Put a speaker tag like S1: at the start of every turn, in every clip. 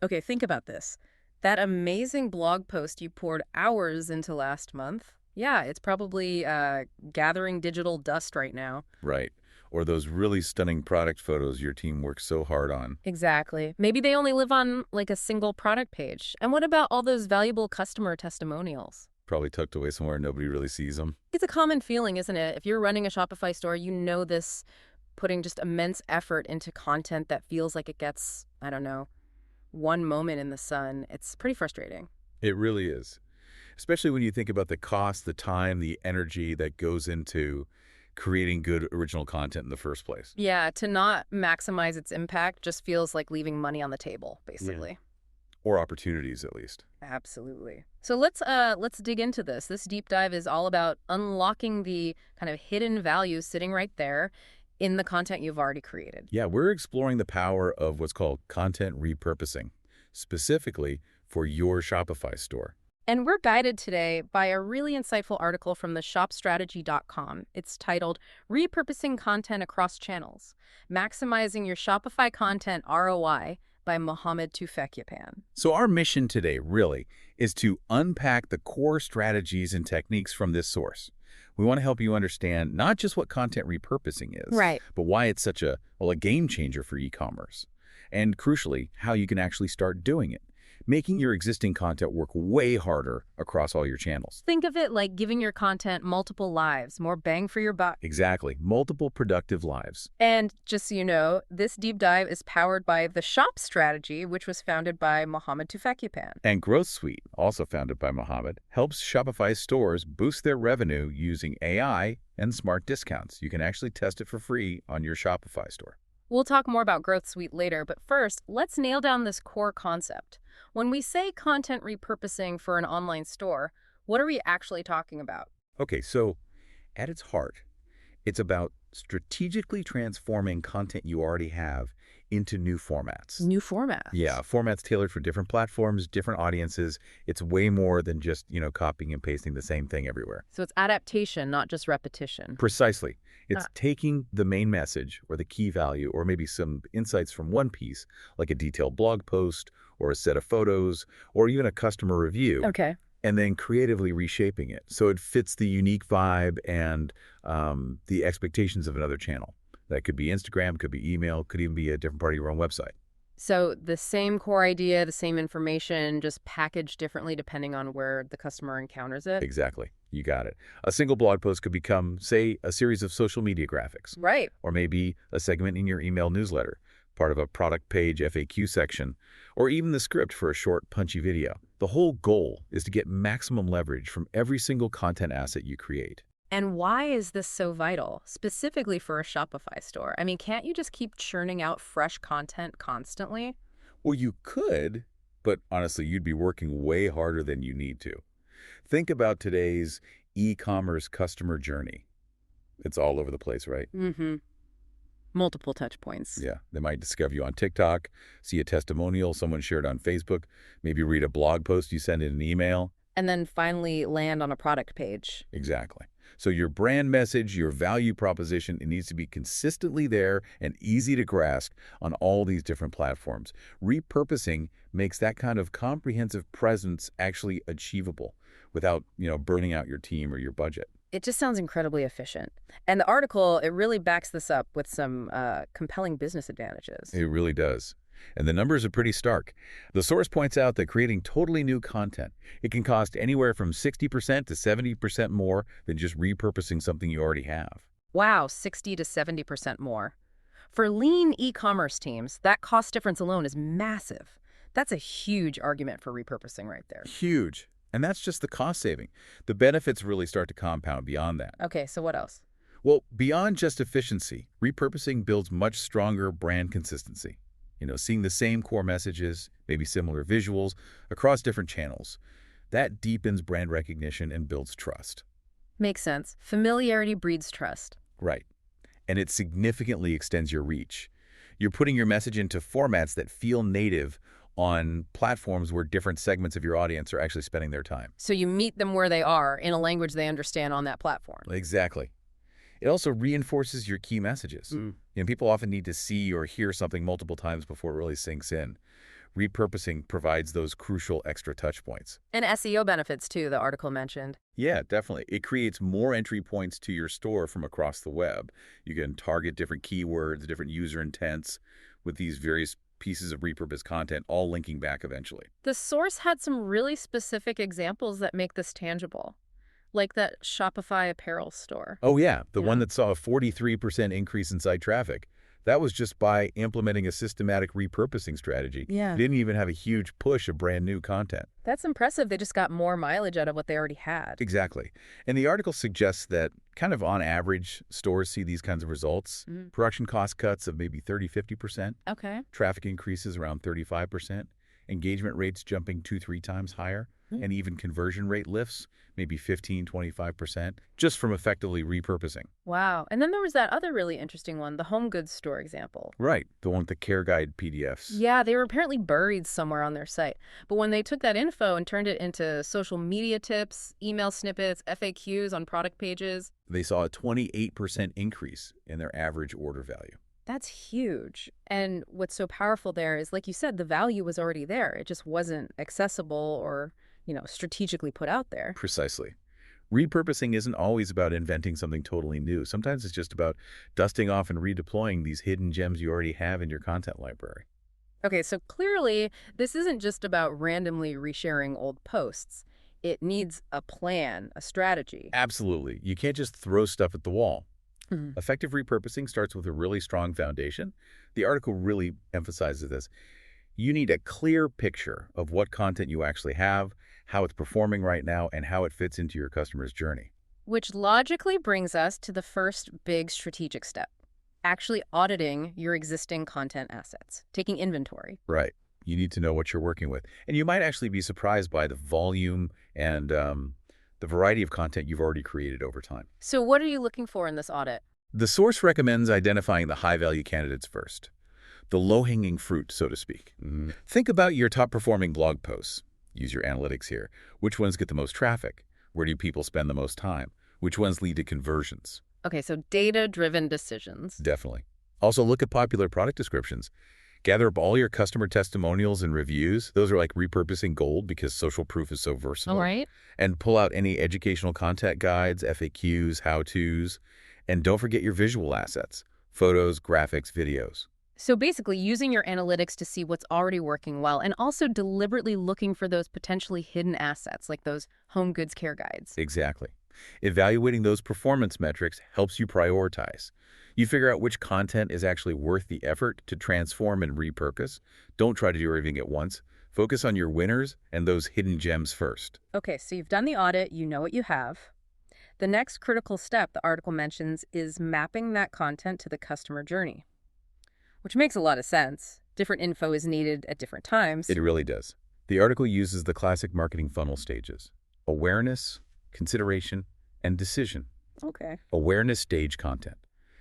S1: Okay, think about this. That amazing blog post you poured hours into last month, yeah, it's probably gathering digital dust right now.
S2: Right. Or those really stunning product photos your team worked so hard on.
S1: Exactly. Maybe they only live on like a single product page. And what about all those valuable customer testimonials?
S2: Probably tucked away somewhere nobody really sees them.
S1: It's a common feeling, isn't it? If you're running a Shopify store, you know this putting just immense effort into content that feels like it gets, I don't know, one moment in the sun. It's pretty frustrating.
S2: It really is. Especially when you think about the cost, the time, the energy that goes into creating good original content in the first place.
S1: Yeah, to not maximize its impact just feels like leaving money on the table,
S2: Yeah.
S1: basically.
S2: Or opportunities, at least.
S1: Absolutely. So let's dig into this. This deep dive is all about unlocking the kind of hidden value sitting right there in the content you've already created.
S2: Yeah, we're exploring the power of what's called content repurposing, specifically for your Shopify store.
S1: And we're guided today by a really insightful article from the shopstrategy.com. It's titled Repurposing Content Across Channels, Maximizing Your Shopify Content ROI by Mohammed Tufekyapan.
S2: So our mission today, really, is to unpack the core strategies and techniques from this source. We want to help you understand not just what content repurposing is,
S1: Right.
S2: but why it's such a game changer for e-commerce. And crucially, how you can actually start doing it, making your existing content work way harder across all your channels.
S1: Think of it like giving your content multiple lives, more bang for your buck.
S2: Exactly. Multiple productive lives.
S1: And just so you know, this deep dive is powered by the Shop Strategy, which was founded by Mohammed Tufekyapan.
S2: And Growth Suite, also founded by Mohammed, helps Shopify stores boost their revenue using AI and smart discounts. You can actually test it for free on your Shopify store.
S1: We'll talk more about Growth Suite later, but first, let's nail down this core concept. When we say content repurposing for an online store, what are we actually talking about?
S2: Okay, so at its heart, it's about strategically transforming content you already have into new formats.
S1: New formats.
S2: Yeah, formats tailored for different platforms, different audiences. It's way more than just, copying and pasting the same thing everywhere.
S1: So it's adaptation, not just repetition.
S2: Precisely. It's
S1: Ah.
S2: taking the main message or the key value or maybe some insights from one piece, like a detailed blog post or a set of photos or even a customer review,
S1: Okay.
S2: and then creatively reshaping it so it fits the unique vibe and the expectations of another channel. That could be Instagram, could be email, could even be a different part of your own website.
S1: So the same core idea, the same information, just packaged differently depending on where the customer encounters it.
S2: Exactly. You got it. A single blog post could become, say, a series of social media graphics,
S1: Right.
S2: or maybe a segment in your email newsletter, part of a product page FAQ section, or even the script for a short, punchy video. The whole goal is to get maximum leverage from every single content asset you create.
S1: And why is this so vital, specifically for a Shopify store? I mean, can't you just keep churning out fresh content constantly?
S2: Well, you could, but honestly, you'd be working way harder than you need to. Think about today's e-commerce customer journey. It's all over the place, right?
S1: Mm-hmm. Multiple touch points.
S2: Yeah, they might discover you on TikTok, see a testimonial someone shared on Facebook, maybe read a blog post you send in an email.
S1: And then finally land on a product page.
S2: Exactly. So your brand message, your value proposition, it needs to be consistently there and easy to grasp on all these different platforms. Repurposing makes that kind of comprehensive presence actually achievable without, burning out your team or your budget.
S1: It just sounds incredibly efficient. And the article, it really backs this up with some compelling business advantages.
S2: It really does. And the numbers are pretty stark. The source points out that creating totally new content, it can cost anywhere from 60% to 70% more than just repurposing something you already have.
S1: Wow, 60 to 70% more. For lean e-commerce teams, that cost difference alone is massive. That's a huge argument for repurposing right there.
S2: Huge. And that's just the cost saving. The benefits really start to compound beyond that.
S1: Okay, so what else?
S2: Well, beyond just efficiency, repurposing builds much stronger brand consistency. Seeing the same core messages, maybe similar visuals, across different channels. That deepens brand recognition and builds trust.
S1: Makes sense. Familiarity breeds trust.
S2: Right. And it significantly extends your reach. You're putting your message into formats that feel native on platforms where different segments of your audience are actually spending their time.
S1: So you meet them where they are in a language they understand on that platform.
S2: Exactly. It also reinforces your key messages. People often need to see or hear something multiple times before it really sinks in. Repurposing provides those crucial extra touch points.
S1: And SEO benefits, too, the article mentioned.
S2: Yeah, definitely. It creates more entry points to your store from across the web. You can target different keywords, different user intents with these various pieces of repurposed content, all linking back eventually.
S1: The source had some really specific examples that make this tangible, like that Shopify apparel store.
S2: Oh, yeah, the one
S1: Yeah.
S2: that saw a 43% increase in site traffic. That was just by implementing a systematic repurposing strategy.
S1: Yeah.
S2: They didn't even have a huge push of brand new content.
S1: That's impressive. They just got more mileage out of what they already had.
S2: Exactly. And the article suggests that kind of on average, stores see these kinds of results.
S1: Mm.
S2: Production cost cuts of maybe 30–50%,
S1: Okay.
S2: traffic increases around 35%, engagement rates jumping 2–3 times higher, and even conversion rate lifts, maybe 15–25%, just from effectively repurposing.
S1: Wow. And then there was that other really interesting one, the home goods store example.
S2: Right, the one with the care guide PDFs.
S1: Yeah, they were apparently buried somewhere on their site. But when they took that info and turned it into social media tips, email snippets, FAQs on product pages,
S2: They saw a 28% increase in their average order value.
S1: that's huge. And what's so powerful there is, like you said, the value was already there. It just wasn't accessible or, strategically put out there.
S2: Precisely. Repurposing isn't always about inventing something totally new. Sometimes it's just about dusting off and redeploying these hidden gems you already have in your content library.
S1: Okay, so clearly, this isn't just about randomly resharing old posts. It needs a plan, a strategy.
S2: Absolutely. You can't just throw stuff at the wall.
S1: Mhm.
S2: Effective repurposing starts with a really strong foundation. The article really emphasizes this. You need a clear picture of what content you actually have, how it's performing right now, and how it fits into your customer's journey.
S1: Which logically brings us to the first big strategic step, actually auditing your existing content assets, taking inventory.
S2: Right. You need to know what you're working with. And you might actually be surprised by the volume and the variety of content you've already created over time.
S1: So what are you looking for in this audit?
S2: The source recommends identifying the high-value candidates first, the low-hanging fruit, so to speak. Think about your top-performing blog posts. Use your analytics here. Which ones get the most traffic? Where do people spend the most time? Which ones lead to conversions?
S1: Okay, so data-driven decisions.
S2: Definitely. Also, look at popular product descriptions. Gather up all your customer testimonials and reviews. Those are like repurposing gold because social proof is so versatile.
S1: All right.
S2: And pull out any educational content guides, FAQs, how-tos. And don't forget your visual assets, photos, graphics, videos.
S1: So basically using your analytics to see what's already working well and also deliberately looking for those potentially hidden assets like those home goods care guides.
S2: Exactly. Evaluating those performance metrics helps you prioritize. You figure out which content is actually worth the effort to transform and repurpose. Don't try to do everything at once. Focus on your winners and those hidden gems first.
S1: Okay, so you've done the audit, you know what you have. The next critical step the article mentions is mapping that content to the customer journey, which makes a lot of sense. Different info is needed at different times.
S2: It really does. The article uses the classic marketing funnel stages: awareness, consideration, and decision.
S1: Okay.
S2: Awareness stage content.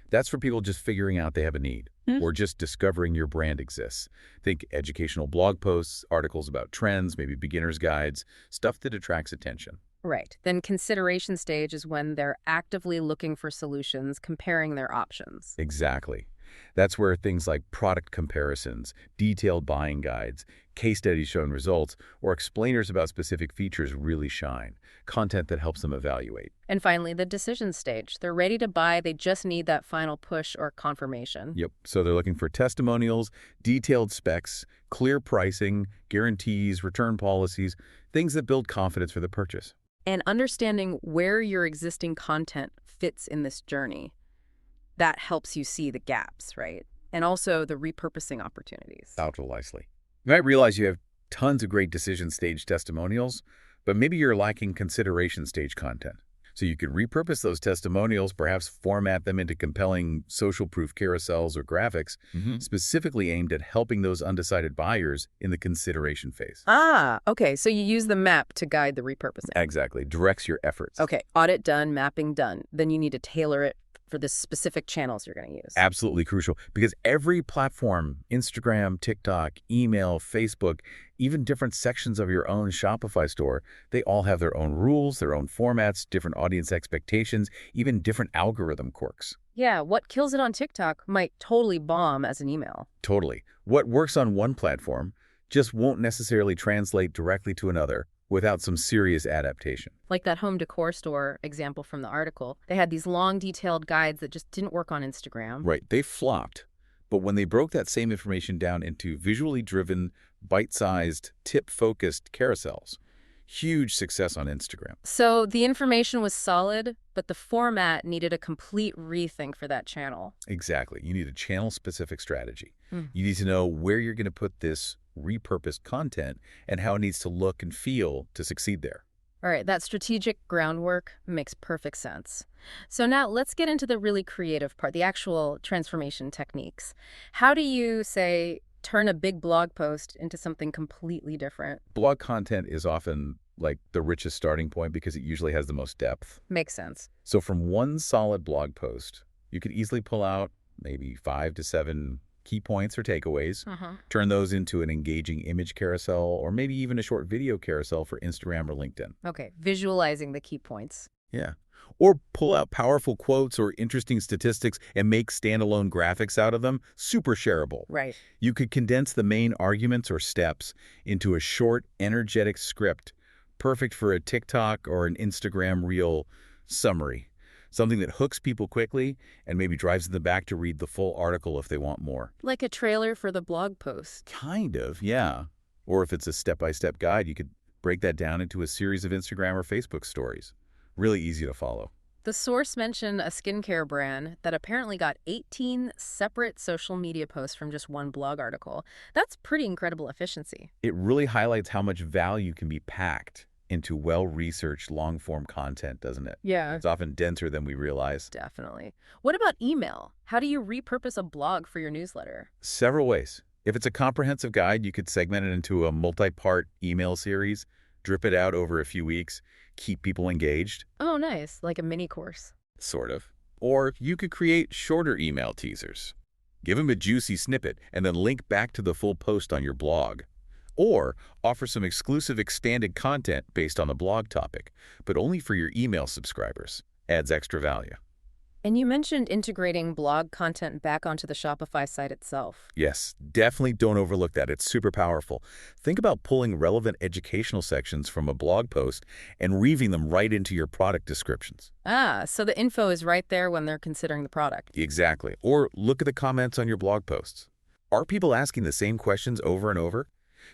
S2: That's for people just figuring out they have a need or just discovering your brand exists. Think educational blog posts, articles about trends, maybe beginner's guides, stuff that attracts attention.
S1: Right. Then consideration stage is when they're actively looking for solutions, comparing their options.
S2: Exactly. That's where things like product comparisons, detailed buying guides, case studies showing results, or explainers about specific features really shine. Content that helps them evaluate.
S1: And finally, the decision stage. They're ready to buy, they just need that final push or confirmation.
S2: Yep. So they're looking for testimonials, detailed specs, clear pricing, guarantees, return policies, things that build confidence for the purchase.
S1: And understanding where your existing content fits in this journey, that helps you see the gaps, right? And also the repurposing opportunities.
S2: Precisely. You might realize you have tons of great decision stage testimonials, but maybe you're lacking consideration stage content. So you could repurpose those testimonials, perhaps format them into compelling social proof carousels or graphics, specifically aimed at helping those undecided buyers in the consideration phase.
S1: Ah, okay. So you use the map to guide the repurposing.
S2: Exactly. Directs your efforts.
S1: Okay, audit done, mapping done. Then you need to tailor it for the specific channels you're going to use.
S2: Absolutely crucial, because every platform, Instagram, TikTok, email, Facebook, even different sections of your own Shopify store, they all have their own rules, their own formats, different audience expectations, even different algorithm quirks.
S1: Yeah, what kills it on TikTok might totally bomb as an email.
S2: Totally. What works on one platform just won't necessarily translate directly to another without some serious adaptation.
S1: Like that home decor store example from the article. They had these long, detailed guides that just didn't work on Instagram.
S2: Right, they flopped. But when they broke that same information down into visually driven, bite-sized, tip-focused carousels, huge success on Instagram.
S1: So the information was solid, but the format needed a complete rethink for that channel.
S2: Exactly. You need a channel-specific strategy.
S1: Mm.
S2: You need to know where you're going to put this repurposed content and how it needs to look and feel to succeed there.
S1: All right, that strategic groundwork makes perfect sense. So now let's get into the really creative part, the actual transformation techniques. How do you, say, turn a big blog post into something completely different?
S2: Blog content is often like the richest starting point because it usually has the most depth.
S1: Makes sense.
S2: So from one solid blog post, you could easily pull out maybe 5 to 7 key points or takeaways, turn those into an engaging image carousel, or maybe even a short video carousel for Instagram or LinkedIn.
S1: Okay, visualizing the key points.
S2: Yeah. Or pull out powerful quotes or interesting statistics and make standalone graphics out of them, super shareable.
S1: Right.
S2: You could condense the main arguments or steps into a short, energetic script, perfect for a TikTok or an Instagram reel summary. Something that hooks people quickly and maybe drives them back to read the full article if they want more.
S1: Like a trailer for the blog post.
S2: Kind of, yeah. Or if it's a step-by-step guide, you could break that down into a series of Instagram or Facebook stories. Really easy to follow.
S1: The source mentioned a skincare brand that apparently got 18 separate social media posts from just one blog article. That's pretty incredible efficiency.
S2: It really highlights how much value can be packed into well-researched long-form content, doesn't it?
S1: Yeah.
S2: It's often denser than we realize.
S1: Definitely. What about email? How do you repurpose a blog for your newsletter?
S2: Several ways. If it's a comprehensive guide, you could segment it into a multi-part email series, drip it out over a few weeks, keep people engaged.
S1: Oh, nice. Like a mini course.
S2: Sort of. Or you could create shorter email teasers. Give them a juicy snippet and then link back to the full post on your blog. Or offer some exclusive expanded content based on the blog topic, but only for your email subscribers. Adds extra value.
S1: And you mentioned integrating blog content back onto the Shopify site itself.
S2: Yes, definitely don't overlook that. It's super powerful. Think about pulling relevant educational sections from a blog post and weaving them right into your product descriptions.
S1: Ah, so the info is right there when they're considering the product.
S2: Exactly. Or look at the comments on your blog posts. Are people asking the same questions over and over?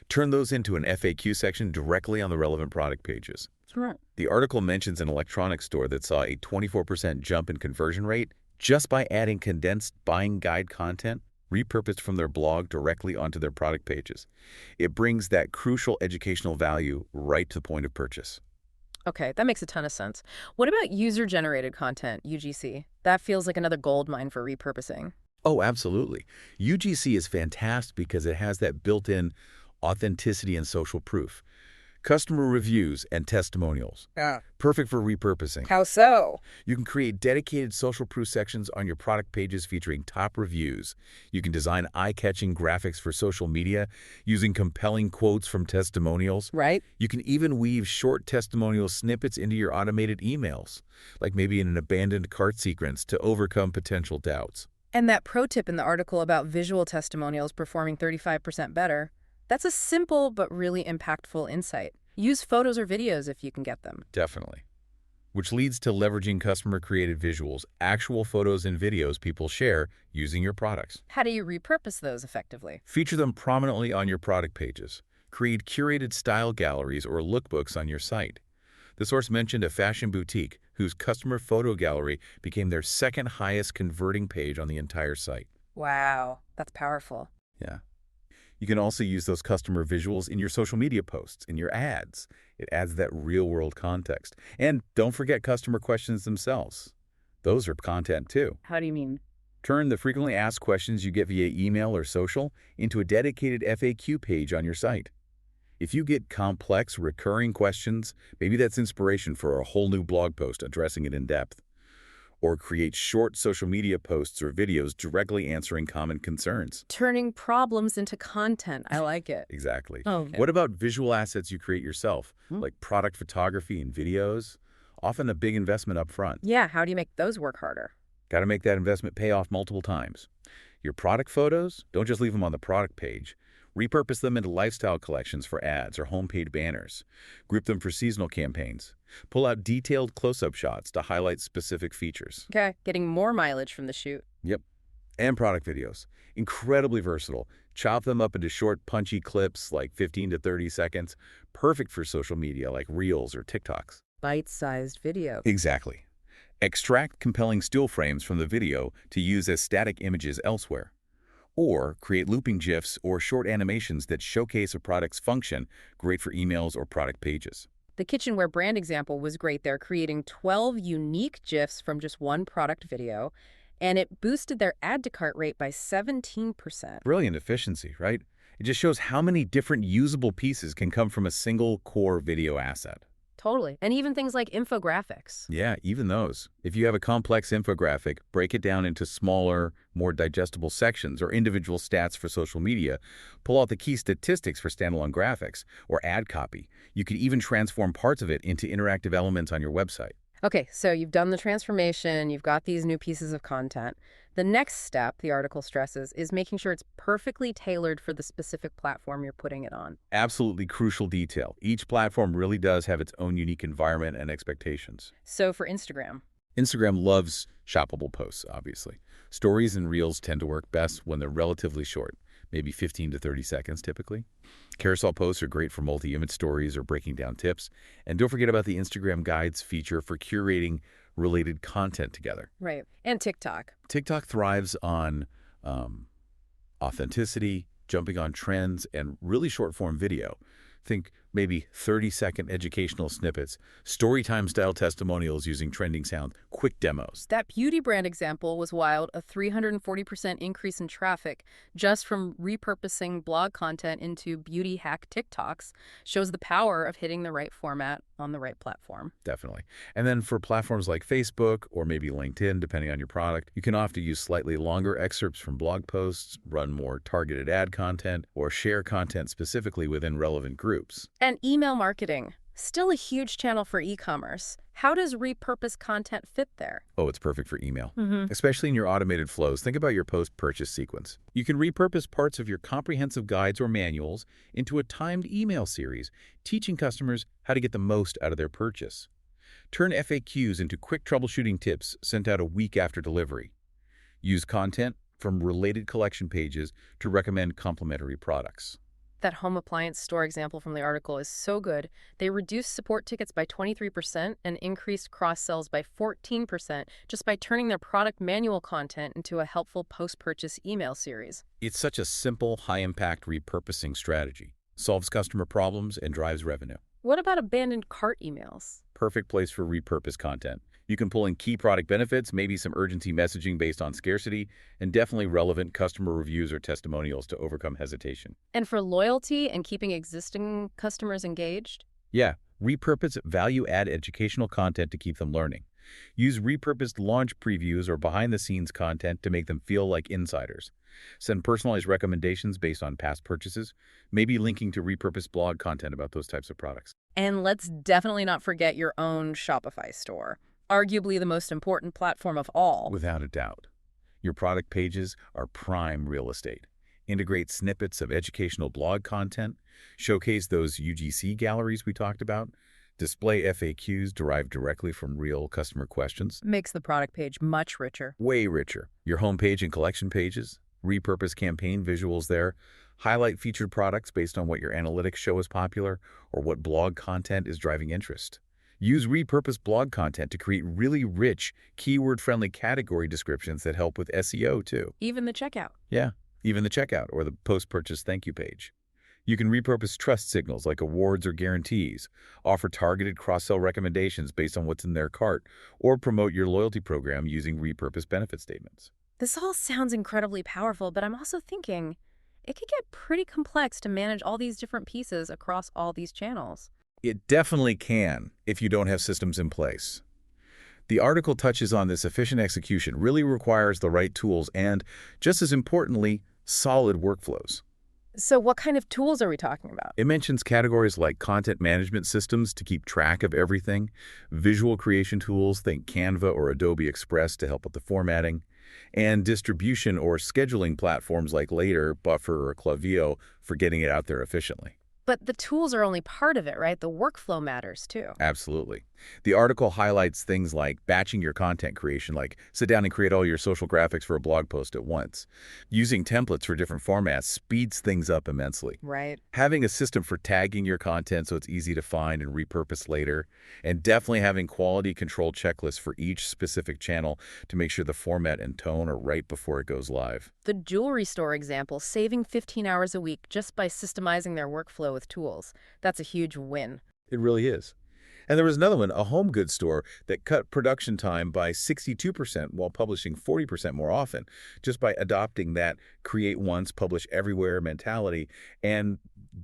S2: Turn those into an FAQ section directly on the relevant product pages.
S1: Right.
S2: The article mentions an electronics store that saw a 24% jump in conversion rate just by adding condensed buying guide content repurposed from their blog directly onto their product pages. It brings that crucial educational value right to the point of purchase.
S1: Okay, that makes a ton of sense. What about user-generated content, UGC? That feels like another goldmine for repurposing.
S2: Oh, absolutely. UGC is fantastic because it has that built-in authenticity and social proof. Customer reviews and testimonials.
S1: Yeah.
S2: Perfect for repurposing.
S1: How so?
S2: You can create dedicated social proof sections on your product pages featuring top reviews. You can design eye-catching graphics for social media using compelling quotes from testimonials.
S1: Right.
S2: You can even weave short testimonial snippets into your automated emails, like maybe in an abandoned cart sequence to overcome potential doubts.
S1: And that pro tip in the article about visual testimonials performing 35% better, that's a simple but really impactful insight. Use photos or videos if you can get them.
S2: Definitely. Which leads to leveraging customer-created visuals, actual photos and videos people share using your products.
S1: How do you repurpose those effectively?
S2: Feature them prominently on your product pages. Create curated style galleries or lookbooks on your site. The source mentioned a fashion boutique whose customer photo gallery became their second highest converting page on the entire site.
S1: Wow, that's powerful.
S2: Yeah. You can also use those customer visuals in your social media posts, in your ads. It adds that real-world context. And don't forget customer questions themselves. Those are content too.
S1: How do you mean?
S2: Turn the frequently asked questions you get via email or social into a dedicated FAQ page on your site. If you get complex, recurring questions, maybe that's inspiration for a whole new blog post addressing it in depth. Or create short social media posts or videos directly answering common concerns.
S1: Turning problems into content. I like it.
S2: Exactly.
S1: Oh, okay.
S2: What about visual assets you create yourself, like product photography and videos? Often a big investment up front.
S1: Yeah, how do you make those work harder?
S2: Got to make that investment pay off multiple times. Your product photos, don't just leave them on the product page. Repurpose them into lifestyle collections for ads or homepage banners. Group them for seasonal campaigns. Pull out detailed close-up shots to highlight specific features.
S1: Okay, getting more mileage from the shoot.
S2: Yep. And product videos. Incredibly versatile. Chop them up into short, punchy clips like 15 to 30 seconds. Perfect for social media like Reels or TikToks.
S1: Bite-sized video.
S2: Exactly. Extract compelling still frames from the video to use as static images elsewhere. Or create looping GIFs or short animations that showcase a product's function, great for emails or product pages.
S1: The kitchenware brand example was great there, creating 12 unique GIFs from just one product video, and it boosted their add-to-cart rate by 17%.
S2: Brilliant efficiency, right? It just shows how many different usable pieces can come from a single core video asset.
S1: Totally. And even things like infographics.
S2: Yeah, even those. If you have a complex infographic, break it down into smaller, more digestible sections or individual stats for social media. Pull out the key statistics for standalone graphics or ad copy. You could even transform parts of it into interactive elements on your website.
S1: Okay, so you've done the transformation, you've got these new pieces of content. The next step, the article stresses, is making sure it's perfectly tailored for the specific platform you're putting it on.
S2: Absolutely crucial detail. Each platform really does have its own unique environment and expectations.
S1: So for Instagram.
S2: Instagram loves shoppable posts, obviously. Stories and Reels tend to work best when they're relatively short, maybe 15 to 30 seconds typically. Carousel posts are great for multi-image stories or breaking down tips. And don't forget about the Instagram Guides feature for curating related content together.
S1: Right. And TikTok.
S2: TikTok thrives on authenticity, jumping on trends, and really short-form video. Think maybe 30-second educational snippets, storytime-style testimonials using trending sounds, quick demos.
S1: That beauty brand example was wild, a 340% increase in traffic just from repurposing blog content into beauty hack TikToks. Shows the power of hitting the right format on the right platform.
S2: Definitely. And then for platforms like Facebook or maybe LinkedIn, depending on your product, you can often use slightly longer excerpts from blog posts, run more targeted ad content, or share content specifically within relevant groups.
S1: And email marketing, still a huge channel for e-commerce. How does repurposed content fit there?
S2: Oh, it's perfect for email. Especially in your automated flows. Think about your post-purchase sequence. You can repurpose parts of your comprehensive guides or manuals into a timed email series, teaching customers how to get the most out of their purchase. Turn FAQs into quick troubleshooting tips sent out a week after delivery. Use content from related collection pages to recommend complementary products.
S1: That home appliance store example from the article is so good. They reduced support tickets by 23% and increased cross-sells by 14% just by turning their product manual content into a helpful post-purchase email series.
S2: It's such a simple, high-impact repurposing strategy. Solves customer problems and drives revenue.
S1: What about abandoned cart emails?
S2: Perfect place for repurposed content. You can pull in key product benefits, maybe some urgency messaging based on scarcity, and definitely relevant customer reviews or testimonials to overcome hesitation.
S1: And for loyalty and keeping existing customers engaged?
S2: Yeah, repurpose value-add educational content to keep them learning. Use repurposed launch previews or behind-the-scenes content to make them feel like insiders. Send personalized recommendations based on past purchases, maybe linking to repurposed blog content about those types of products.
S1: And let's definitely not forget your own Shopify store. Arguably the most important platform of all.
S2: Without a doubt. Your product pages are prime real estate. Integrate snippets of educational blog content, showcase those UGC galleries we talked about, display FAQs derived directly from real customer questions.
S1: Makes the product page much richer.
S2: Way richer. Your homepage and collection pages, repurpose campaign visuals there, highlight featured products based on what your analytics show is popular or what blog content is driving interest. Use repurposed blog content to create really rich, keyword-friendly category descriptions that help with SEO too.
S1: Even the checkout.
S2: Yeah, even the checkout or the post-purchase thank you page. You can repurpose trust signals like awards or guarantees, offer targeted cross-sell recommendations based on what's in their cart, or promote your loyalty program using repurposed benefit statements.
S1: This all sounds incredibly powerful, but I'm also thinking it could get pretty complex to manage all these different pieces across all these channels.
S2: It definitely can if you don't have systems in place. The article touches on this. Efficient execution really requires the right tools and, just as importantly, solid workflows.
S1: So what kind of tools are we talking about?
S2: It mentions categories like content management systems to keep track of everything, visual creation tools, think Canva or Adobe Express to help with the formatting, and distribution or scheduling platforms like Later, Buffer, or Klaviyo for getting it out there efficiently.
S1: But the tools are only part of it, right? The workflow matters too.
S2: Absolutely. The article highlights things like batching your content creation, like sit down and create all your social graphics for a blog post at once. Using templates for different formats speeds things up immensely.
S1: Right.
S2: Having a system for tagging your content so it's easy to find and repurpose later, and definitely having quality control checklists for each specific channel to make sure the format and tone are right before it goes live.
S1: The jewelry store example, saving 15 hours a week just by systemizing their workflow with tools. That's a huge win.
S2: It really is. And there was another one, a home goods store that cut production time by 62% while publishing 40% more often, just by adopting that create once, publish everywhere mentality and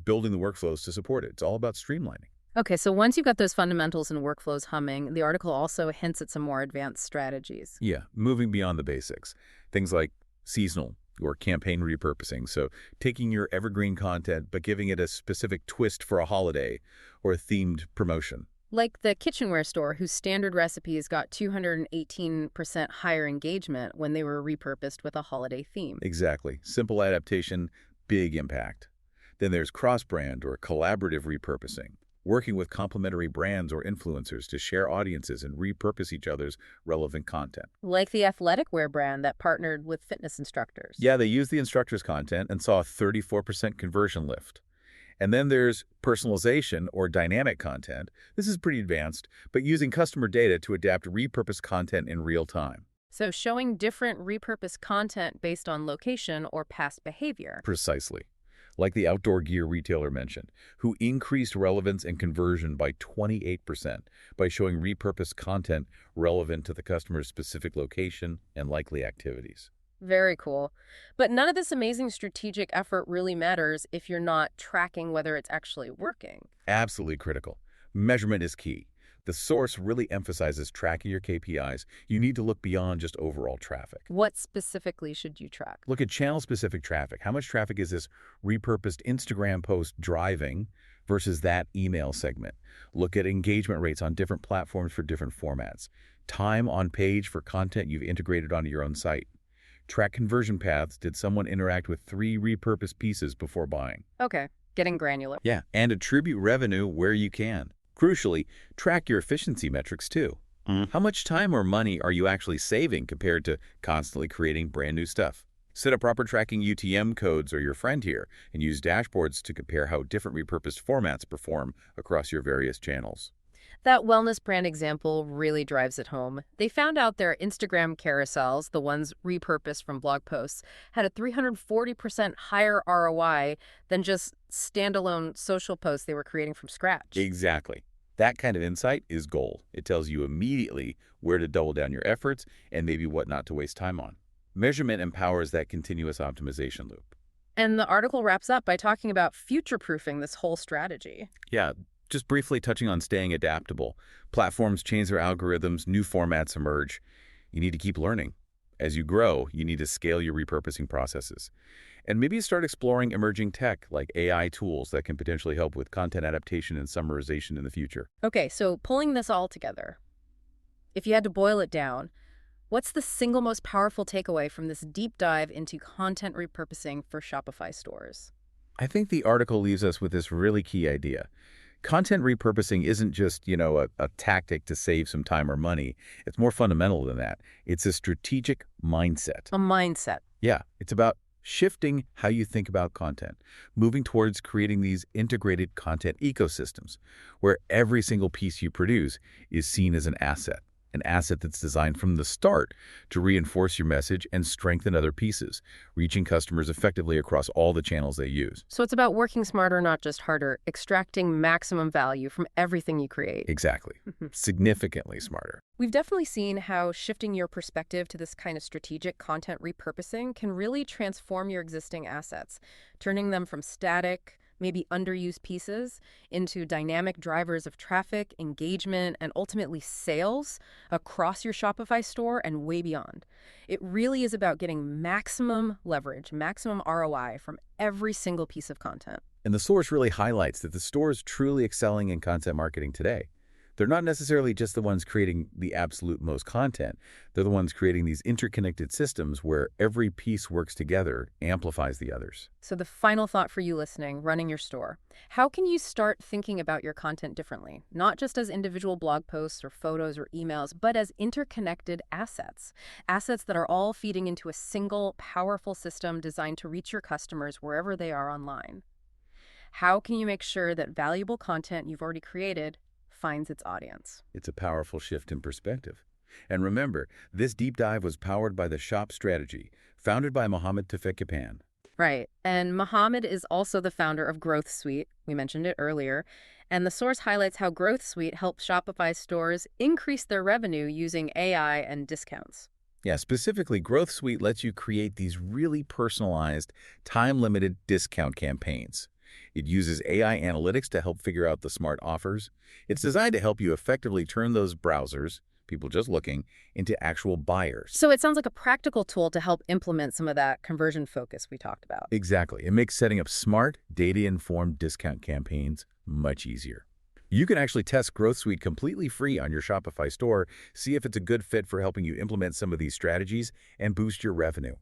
S2: building the workflows to support it. It's all about streamlining.
S1: Okay, so once you've got those fundamentals and workflows humming, the article also hints at some more advanced strategies.
S2: Yeah, moving beyond the basics. Things like seasonal or campaign repurposing. So taking your evergreen content but giving it a specific twist for a holiday or a themed promotion.
S1: Like the kitchenware store whose standard recipes got 218% higher engagement when they were repurposed with a holiday theme.
S2: Exactly. Simple adaptation, big impact. Then there's cross-brand or collaborative repurposing, working with complementary brands or influencers to share audiences and repurpose each other's relevant content.
S1: Like the athletic wear brand that partnered with fitness instructors.
S2: Yeah, they used the instructors' content and saw a 34% conversion lift. And then there's personalization or dynamic content. This is pretty advanced, but using customer data to adapt repurposed content in real time.
S1: So showing different repurposed content based on location or past behavior.
S2: Precisely. Like the outdoor gear retailer mentioned, who increased relevance and conversion by 28% by showing repurposed content relevant to the customer's specific location and likely activities.
S1: Very cool. But none of this amazing strategic effort really matters if you're not tracking whether it's actually working.
S2: Absolutely critical. Measurement is key. The source really emphasizes tracking your KPIs. You need to look beyond just overall traffic.
S1: What specifically should you track?
S2: Look at channel-specific traffic. How much traffic is this repurposed Instagram post driving versus that email segment? Look at engagement rates on different platforms for different formats. Time on page for content you've integrated onto your own site. Track conversion paths. Did someone interact with 3 repurposed pieces before buying?
S1: Okay, getting granular.
S2: Yeah, and attribute revenue where you can. Crucially, track your efficiency metrics too. How much time or money are you actually saving compared to constantly creating brand new stuff? Set up proper tracking UTM codes or your friend here, and use dashboards to compare how different repurposed formats perform across your various channels.
S1: That wellness brand example really drives it home. They found out their Instagram carousels, the ones repurposed from blog posts, had a 340% higher ROI than just standalone social posts they were creating from scratch.
S2: Exactly. That kind of insight is gold. It tells you immediately where to double down your efforts and maybe what not to waste time on. Measurement empowers that continuous optimization loop.
S1: And the article wraps up by talking about future-proofing this whole strategy.
S2: Yeah, just briefly touching on staying adaptable. Platforms change their algorithms, new formats emerge. You need to keep learning. As you grow, you need to scale your repurposing processes. And maybe start exploring emerging tech like AI tools that can potentially help with content adaptation and summarization in the future.
S1: Okay, so pulling this all together, if you had to boil it down, what's the single most powerful takeaway from this deep dive into content repurposing for Shopify stores?
S2: I think the article leaves us with this really key idea. Content repurposing isn't just, a tactic to save some time or money. It's more fundamental than that. It's a strategic mindset.
S1: A mindset.
S2: Yeah, it's about shifting how you think about content, moving towards creating these integrated content ecosystems where every single piece you produce is seen as an asset that's designed from the start to reinforce your message and strengthen other pieces, reaching customers effectively across all the channels they use.
S1: So it's about working smarter, not just harder, extracting maximum value from everything you create.
S2: Exactly. Significantly smarter.
S1: We've definitely seen how shifting your perspective to this kind of strategic content repurposing can really transform your existing assets, turning them from static maybe underused pieces, into dynamic drivers of traffic, engagement, and ultimately sales across your Shopify store and way beyond. It really is about getting maximum leverage, maximum ROI from every single piece of content.
S2: And the source really highlights that the stores truly excelling in content marketing today, they're not necessarily just the ones creating the absolute most content. They're the ones creating these interconnected systems where every piece works together, amplifies the others.
S1: So, the final thought for you listening, running your store. How can you start thinking about your content differently? Not just as individual blog posts or photos or emails, but as interconnected assets. Assets that are all feeding into a single, powerful system designed to reach your customers wherever they are online. How can you make sure that valuable content you've already created finds its audience?
S2: It's a powerful shift in perspective. And remember, this deep dive was powered by the Shop Strategy, founded by Mohammed Tefekipan.
S1: Right. And Mohammed is also the founder of Growth Suite. We mentioned it earlier. And the source highlights how Growth Suite helps Shopify stores increase their revenue using AI and discounts.
S2: Yeah, specifically, Growth Suite lets you create these really personalized, time-limited discount campaigns. It uses AI analytics to help figure out the smart offers. It's designed to help you effectively turn those browsers, people just looking, into actual buyers.
S1: So it sounds like a practical tool to help implement some of that conversion focus we talked about.
S2: Exactly. It makes setting up smart, data-informed discount campaigns much easier. You can actually test Growth Suite completely free on your Shopify store, see if it's a good fit for helping you implement some of these strategies and boost your revenue.